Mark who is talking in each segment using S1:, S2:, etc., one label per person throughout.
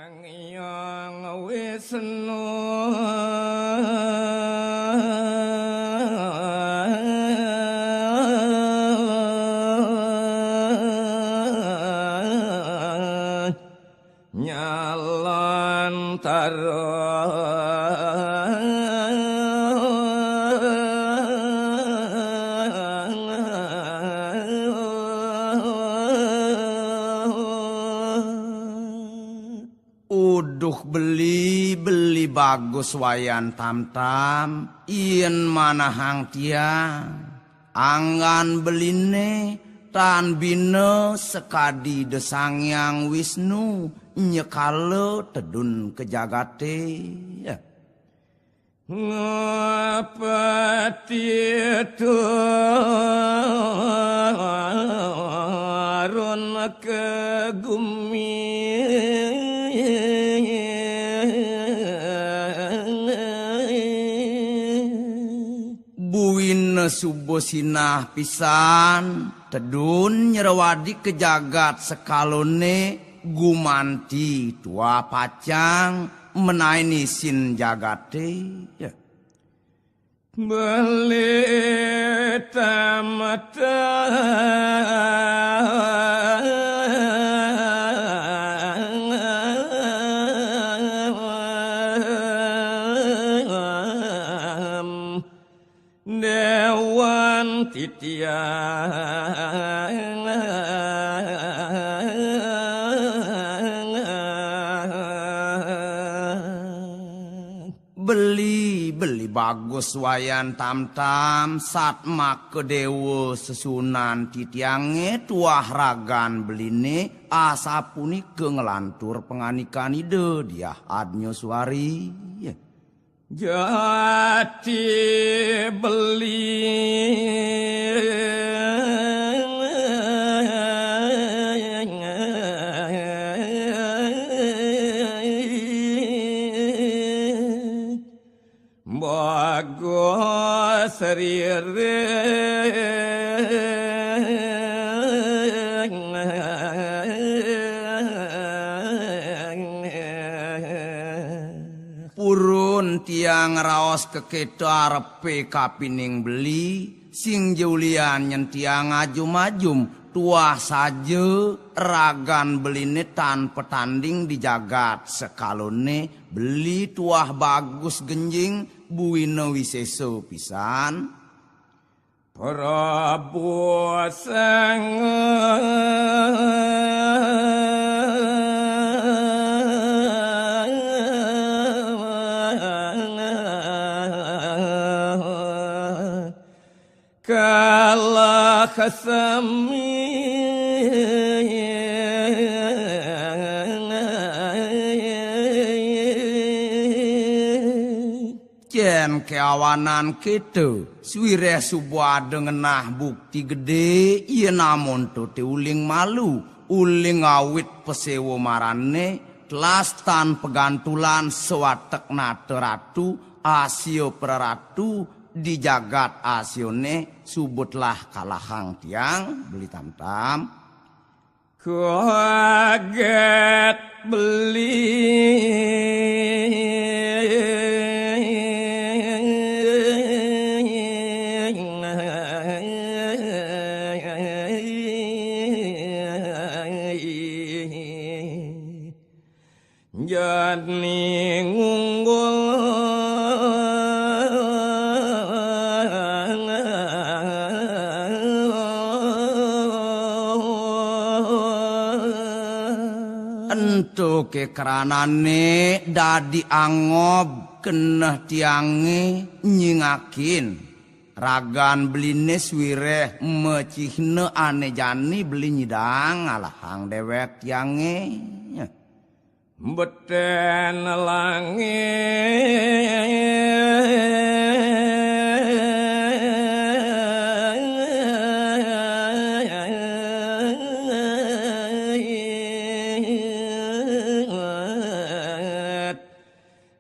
S1: Sang Hyang Wisnu nyalantara uduh beli bagus wayan tam-tam ien manahang tiang anggan beline tan bina sekadi desang yang Wisnu nyekale tedun ke jagate ya. Ngapati turun ke gumi buin subosinah pisan tedun nyerewadi ke jagat sekalone gumanti tua pacang menaini sin jagate ya. Beli tamata dewan titiang beli bagus wayan tam-tam satma ke dewa sesunan titiange tuah ragan beline asapuni ke ngelantur penganikan ide dia adnyo suari ya. Jati beli bagus serire purun tiang raos keketo arepe kapining beli sing julian nyen tiang ajum-ajum tuah saja ragan beline tan petanding di jagat sekalone beli tuah bagus genjing buino wiseso pisan Prabu sang kalah khasami jen keawanan kita swireh subuh dengenah bukti gede iya namun te uling malu uling awit pesewo marane telastan pegantulan sewatek nate ratu asio peraratu di jagat asione subutlah kalahang tiang beli tam-tam kaget beli jadi ngunggul ento kekeranane dadi angob keneh tiange nyingakin ragan beline swireh mecihne ane jani beli nyidang alahang dewek tiange beten langit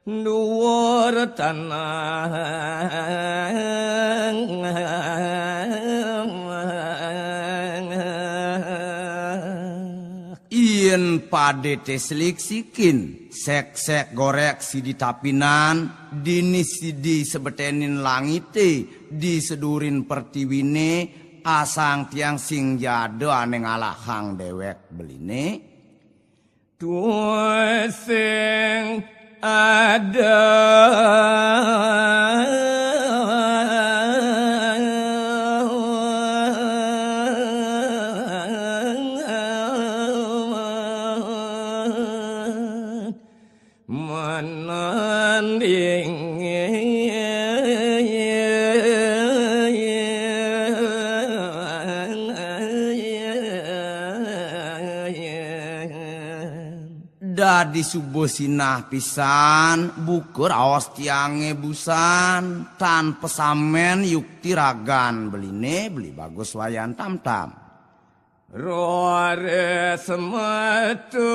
S1: dhuwur tanah yen pade teslik sikin sek-sek gorek sidi tapinan dini sidi sebetenin langite disedurin pertiwine asang tiang sing jado ane ngalahang dewek beline tuh sing ada dadi subuh sinah pisan bukur awas tiange busan tan pesamen yukti ragan beline beli bagus wayan tam-tam roare semetu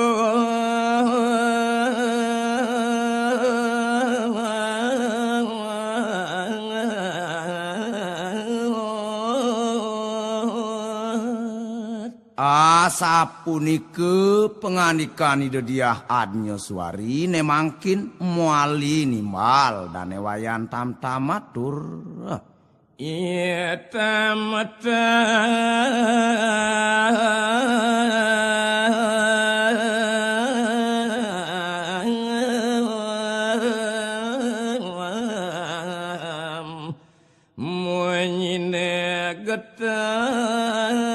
S1: sapunike pengandikan idediah Adnyoswari nemangkin muali nimbal dane wayan tam-tam matur ieu tamata munyine getah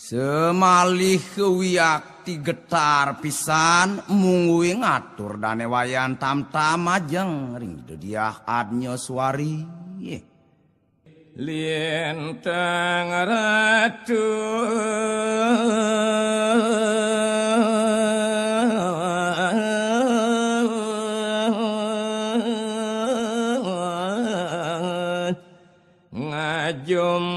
S1: semalih kewiakti getar pisan mungguing ngatur dane wayan tam-tam ajeng ring dediah Adnyoswari lintang ratu ngajum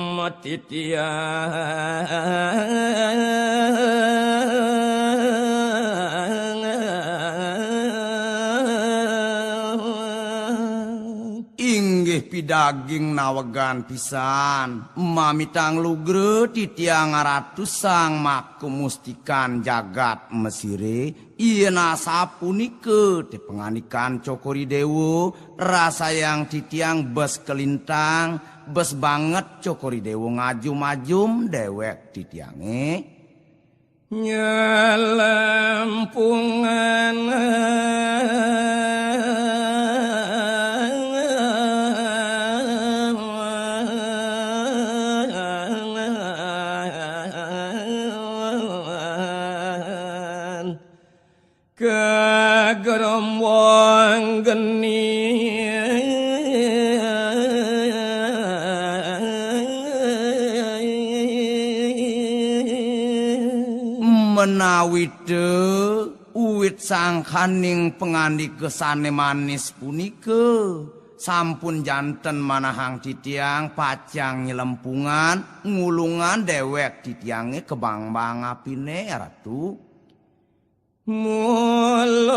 S1: inggih pidaging nawegan pisan mamitang lugre titiang ratu sang maku mustikan jagat Mesire ieu sapunike te penganikan Cokoridewo rasayang titiang bes kelintang bes banget Cokoridewo ngajum-ajum dewek titiange nyelempungan kegerom wong geni menawi uwit sangkaning pengandikesane manis punike sampun janten manahang titiang pacang nyelempungan ngulungan dewek titiange kebang-bang apine ratu mulanaya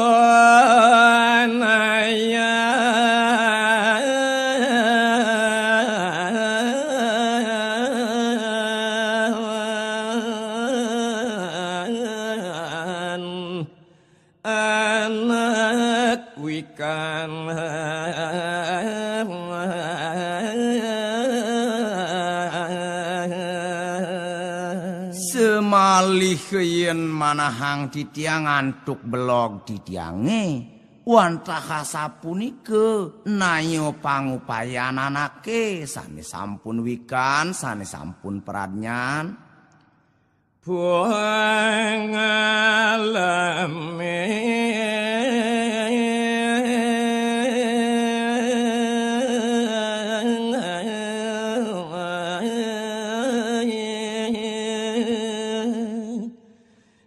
S1: anak wikan semalih yen manahang titiang antuk belog titiange wantah sapunike nayo pangupayan anake sane sampun wikan sane sampun peradnyan buang alame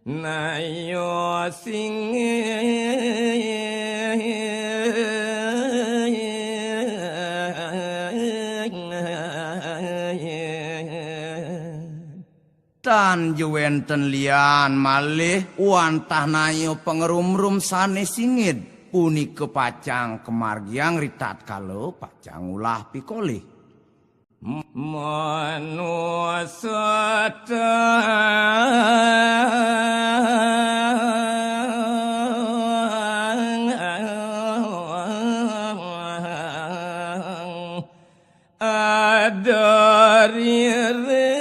S1: nayo sing tan juwenten lian malih wantah nayo pengerum-rum sane singid punike pacang kemargiang ritat kalau pacang ulah pikolih.
S2: Manusata adarire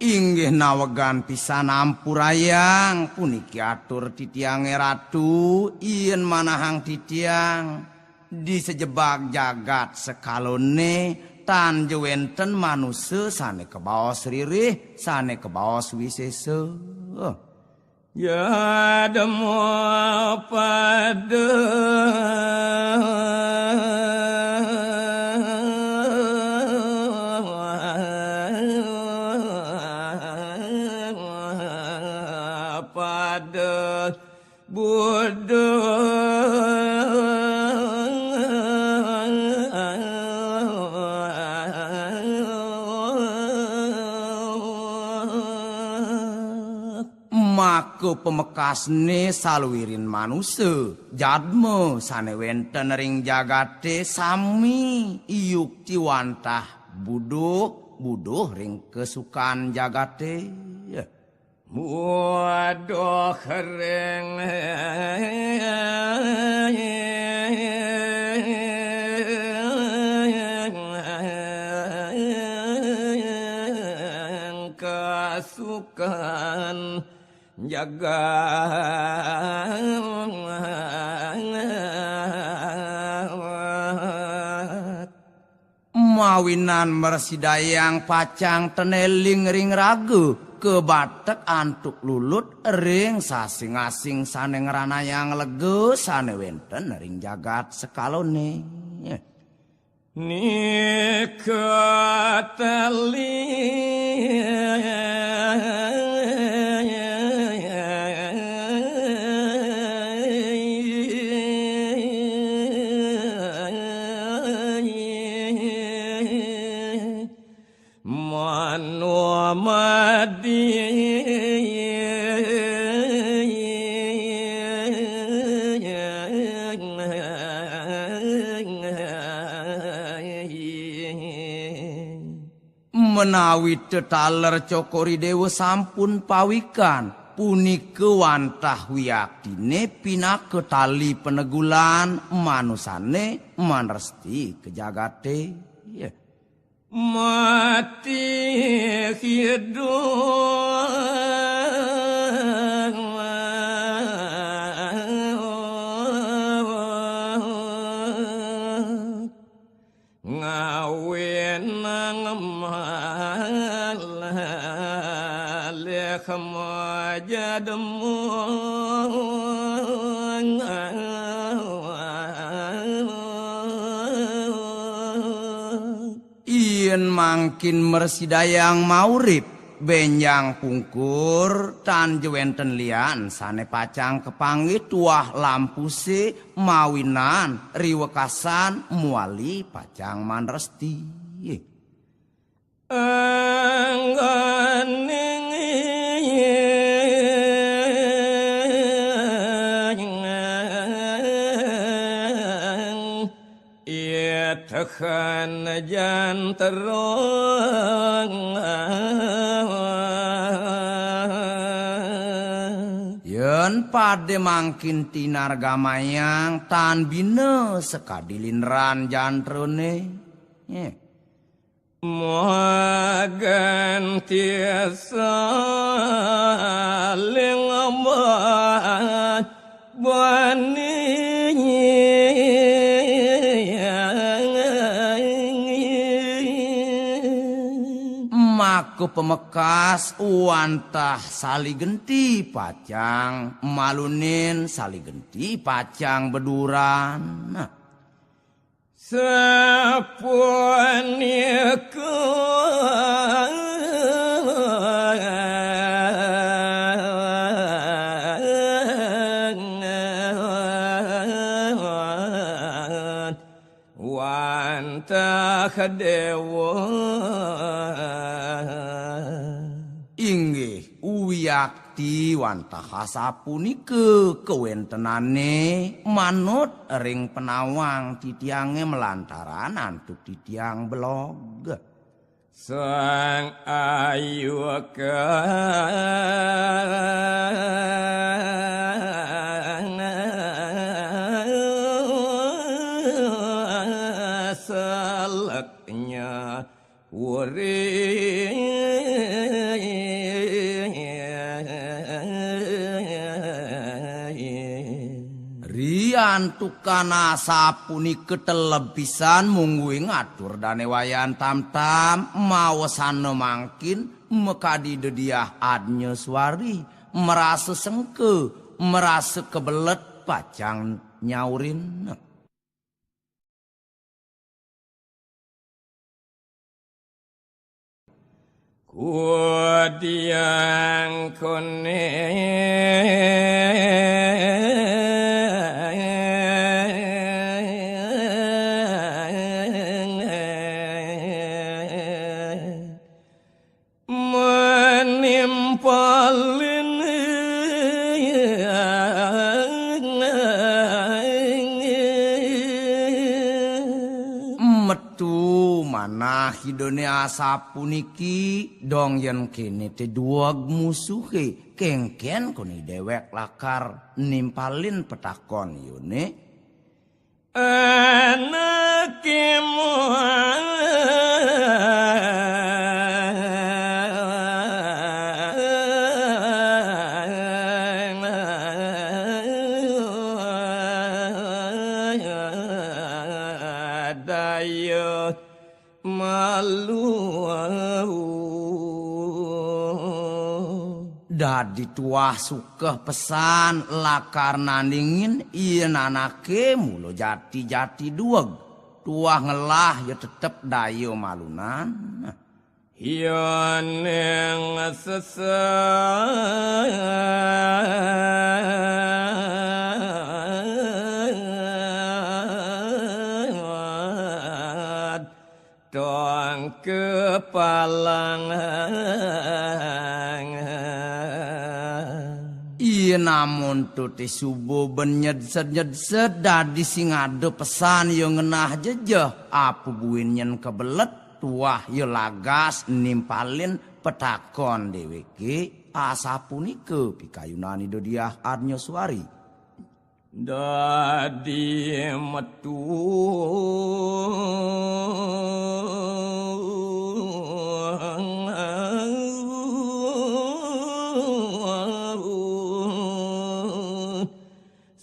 S1: Inggih nawegan pisan ampurayang puniki atur titiange ratu yen manahang titiang di sejebak jagat sekalone tan jewenten manusia sane kebaos ririh sane kebaos wisesa.
S2: ya demo pada pada Buddha
S1: maka pemekasne saluwirin manusia jadme sane wenten ring jagate sami yukti wantah buduh ring kesukaan jagate.
S2: Waduh kering kesukaan jaga
S1: mawinan mersidayang pacang teneling ring ragu kebatek antuk lulut ring sasing-asing sane ngranayang lege sane wenten ring jagat sekalone.
S2: Nikatali
S1: menawi tetaler cokori dewa sampun pawikan punike wantah wiyaktine pinake tali penegulan manusane manresti kejagate.
S2: mati hidup ngawin ngamalih majadmu
S1: yen mangkin mersidayang maurip benjang pungkur tan jewenten lian sane pacang kepanggih tuah lampuse mawinan riwekasan muali pacang manresti.
S2: Tekan jan terang
S1: yen pade mangkin tinar gamayang tan bina sekadilin ran jantrone
S2: magan tiasa lengamat bani
S1: maka pemekas wantah saligenti pacang malunin saligenti pacang beduran.
S2: Sapuaniku wantah dewa
S1: yakti wantah sapunike kewentenane manut ring penawang titiange melantaran antuk titiang belog.
S2: Sang ayu salaknya
S1: Rian tukana sapunike telebisan mungguing ngatur dane wayan tamtam mawasana mangkin mekadi dediah Adnyaswari merasa sengke merasa kebelet pacang nyaurin.
S2: Kudiang kone menimpalin
S1: Metu manah hidone asapuniki dong yen kene te duag musuhe kengken koni dewek lakar nimpalin petakon yone
S2: anakmu daya malu
S1: dadi tuah sukeh pesan lakar nandingin yen anake mulo jati-jati dueg tuah ngelah ya tetep dayo malunan.
S2: yen ing sesat dong kepalang
S1: Iya namun tuti subuh benyedset-nyedset dadi sing ade pesan yo ngenah jejeh apu buin yen kebelet tuah yo lagas nimpalin petakon dheweke asapunike pikayunan Dodiah Adnyaswari.
S2: Dadi metu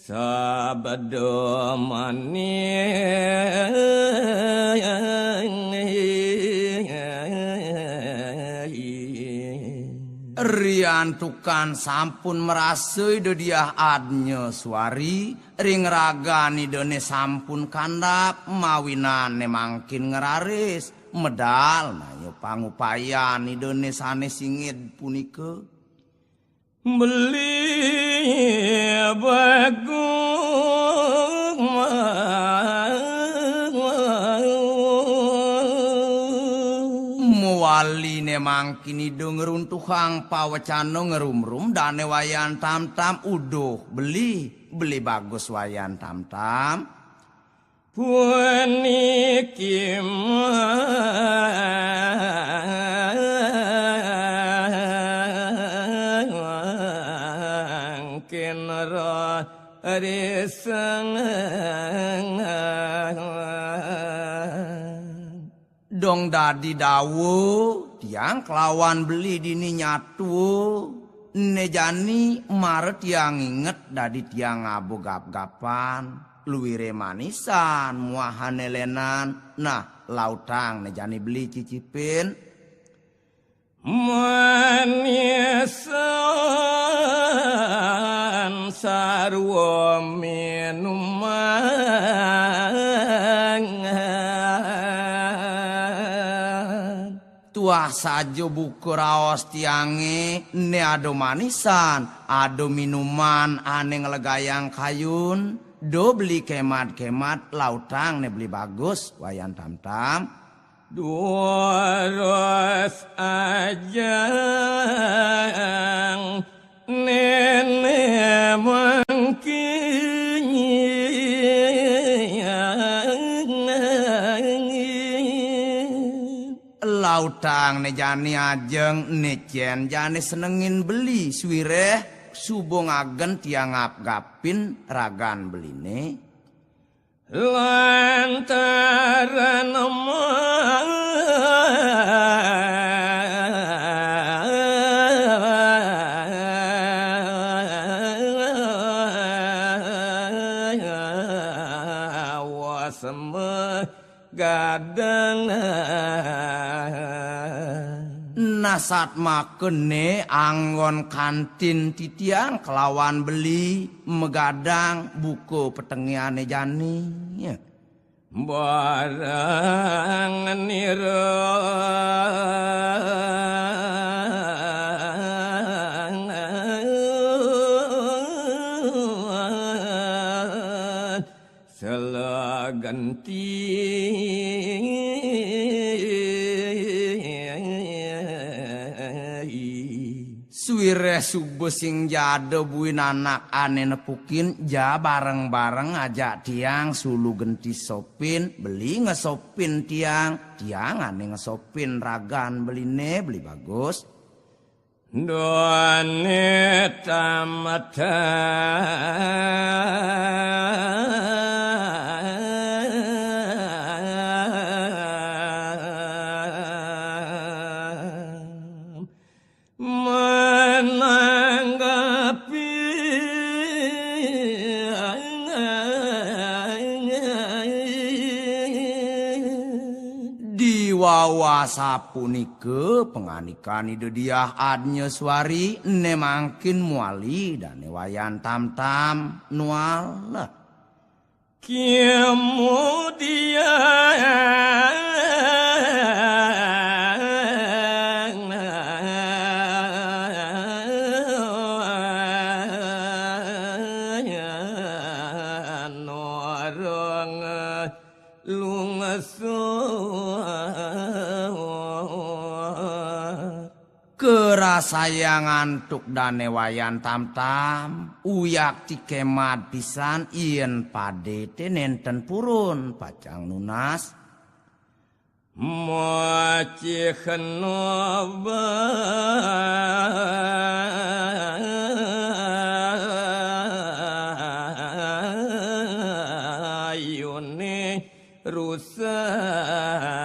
S2: sabada
S1: Rian tukan sampun merasui Dodiah Adnyaswari ring ragani dene sampun kandap mawinane mangkin ngeraris medal nayo pangupayan idone sanes singit punike
S2: beli bagung
S1: muwali ne mangkin ido ngeruntuhang pawacano ngerumrum dane wayan tamtam uduh beli bagus wayan tamtam
S2: puniki mangkin riseng
S1: dong dadi dawu tiang kelawan beli dini nyatu nejani maret tiang inget dadi tiang ngabu gap-gapan luwire manisan muahane lenan nah lautang nejani beli cicipin
S2: manisan sarwa minuman
S1: tuah sajo buku raos tiange ne ado manisan ado minuman ane ngelegayang kayun do beli kemat-kemat lautang ne beli bagus wayan tamtam
S2: Duros ajang nenek mangkin
S1: lautang ne jani ajeng ne cen jani senengin beli swireh subong agen tiang gapin ragan beline
S2: lantaran awas megadang
S1: nasat makene anggon kantin titiang kelawan beli megadang buku petengiane jani ya.
S2: Barang nirang selaganti
S1: Suwire subuh sing jado buin anak ane nepukin ja bareng-bareng ajak tiang sulu genti sopin beli ngesopin tiang ane ngesopin ragan beline beli bagus
S2: doane tamata
S1: wawasa punike penganikan ide dia adnya suari ne mangkin muali dan wayan tam-tam nual
S2: kemudian orang
S1: kerasa yang ngantuk dan wayan tam-tam uyak tikemat pisan ien pade tenenten purun pacang nunas
S2: moci khenoba ayune rusak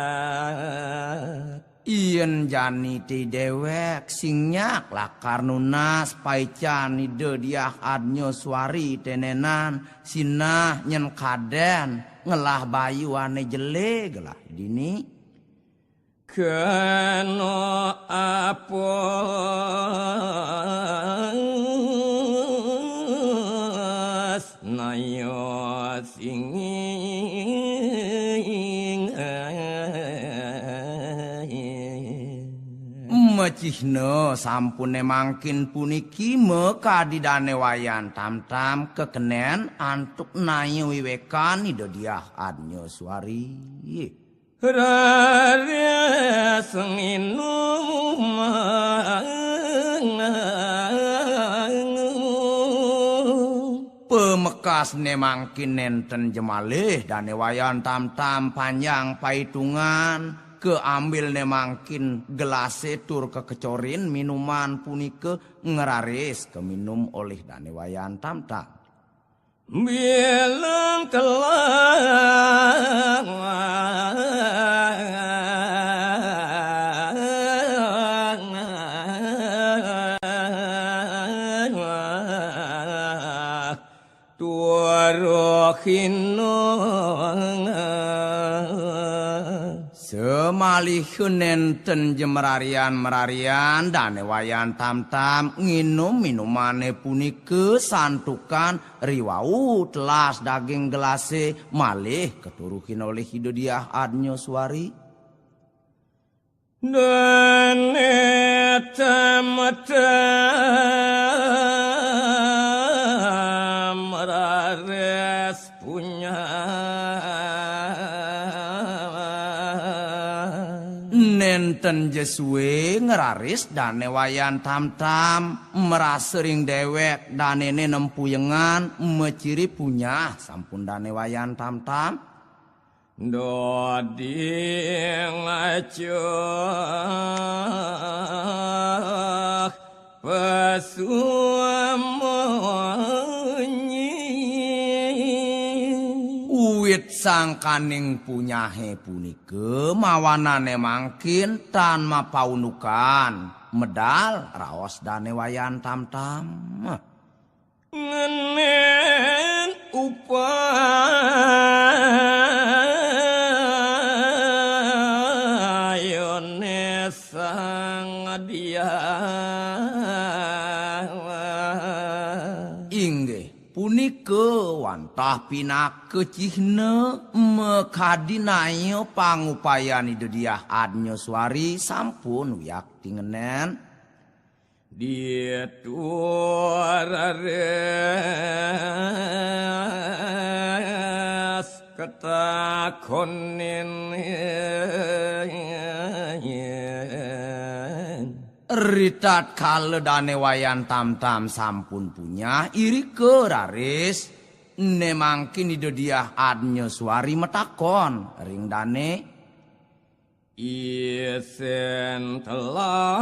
S1: ien jani ti dewek singyak lakar nunas paican ide dia adnyo suari tenenan sinah nyen kaden ngelah bayu ane jele gelah dini
S2: kano apos nayo singing
S1: mecihne sampune mangkin puniki meka didane wayan tam-tam kekenen antuk nayu wiwekan ide dia adnyo suari
S2: Rarya senginu
S1: pemekas ne mangkin nenten jemalih dan wayan tam-tam panjang paitungan keambil ne mangkin gelase tur kekecorin minuman punike ngeraris keminum oleh dan wayan tam-tam
S2: bilang telah
S1: semalih nenten merarian dan wayan tam-tam nginum minumane punike santukan riwau telas daging gelase malih keturuhin oleh hidup dia adnyo suari
S2: dan merares punya
S1: Benten Jesue ngeraris dane wayan tam-tam merasering dewek danene nempuyengan meciri punya sampun dane wayan tam-tam
S2: doding acok pesuamonyi
S1: Uwit sangkaning punyahe punike mawanane mangkin tanpa paunukan medal raos dane wayan tam-tam
S2: ngenen upayone sang dia
S1: inggih punike wantah pinakecihne mekadinayo pangupayan idediah Adnyaswari sampun wiyak tingenen
S2: dituarares ketakonin
S1: ritat kaledane wayan tam-tam sampun punya iri keraris nemangkin idediah Adnyaswari metakon ring dane
S2: isen telah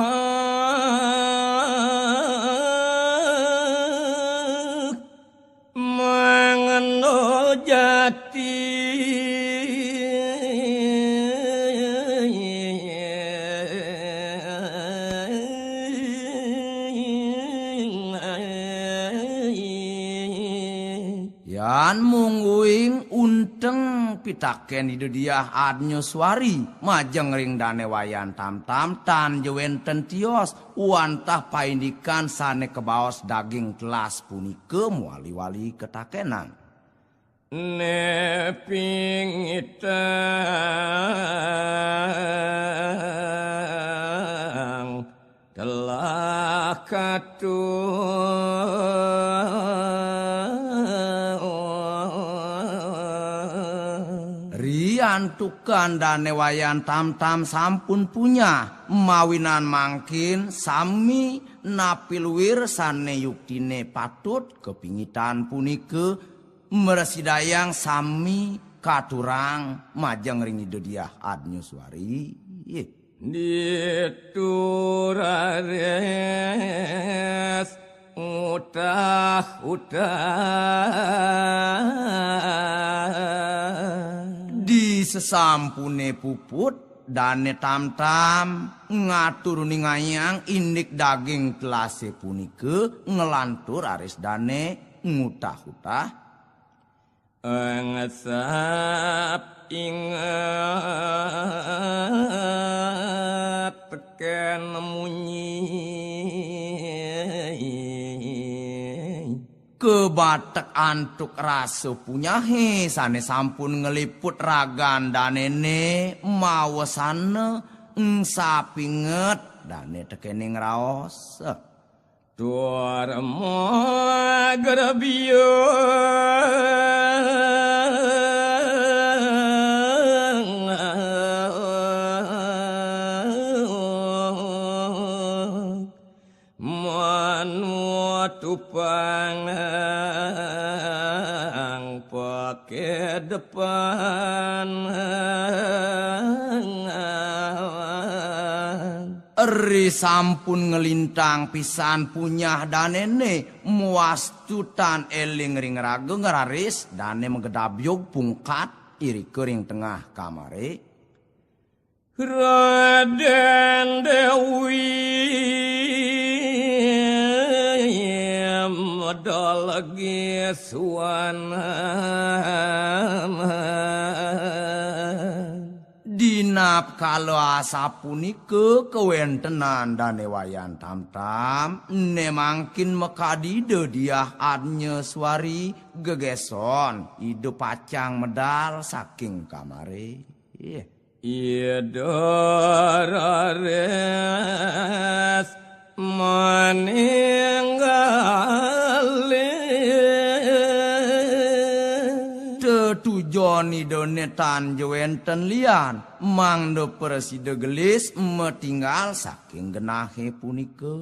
S2: mengenal jati
S1: yan mungguing unteng pitaken idediah Adnyaswari majeng ring dane wayan tam-tam tan jewenten tios wantah paindikan sane kebaos daging telas punike muali-wali ketakenan
S2: neping itang telah
S1: riantukan dane wayan tam-tam sampun punya mawinan mangkin sami napilwir sane yuktine patut kepingitan punike meresidayang sami katurang majeng ring idediah Adnyaswari
S2: diturares utah
S1: di sesampune puput dane tam-tam ngatur ningayang indik daging telase punike ngelantur aris dane ngutah-utah
S2: ngesap ingat teken munyi
S1: kebatek antuk rasa punyahe sane sampun ngeliput ragan danene mawasane sapinget dane tekening raos
S2: tuar magrabio tupangang pakai depan
S1: eri sampun ngelintang pisan punyah danene muastutan eling ring raga ngeraris dane mengedabyog pungkat iri kering tengah kamare
S2: Raden Dewi modal suwana
S1: dinap kalau asapunike kewentenan dane wayan tam-tam nemangkin mekadi dediah Adnyaswari gegeson hidup pacang medal saking kamare
S2: idarares meninggal
S1: tetujon nidone tan jewenten lian mangdo preside gelis metinggal saking genahe punika.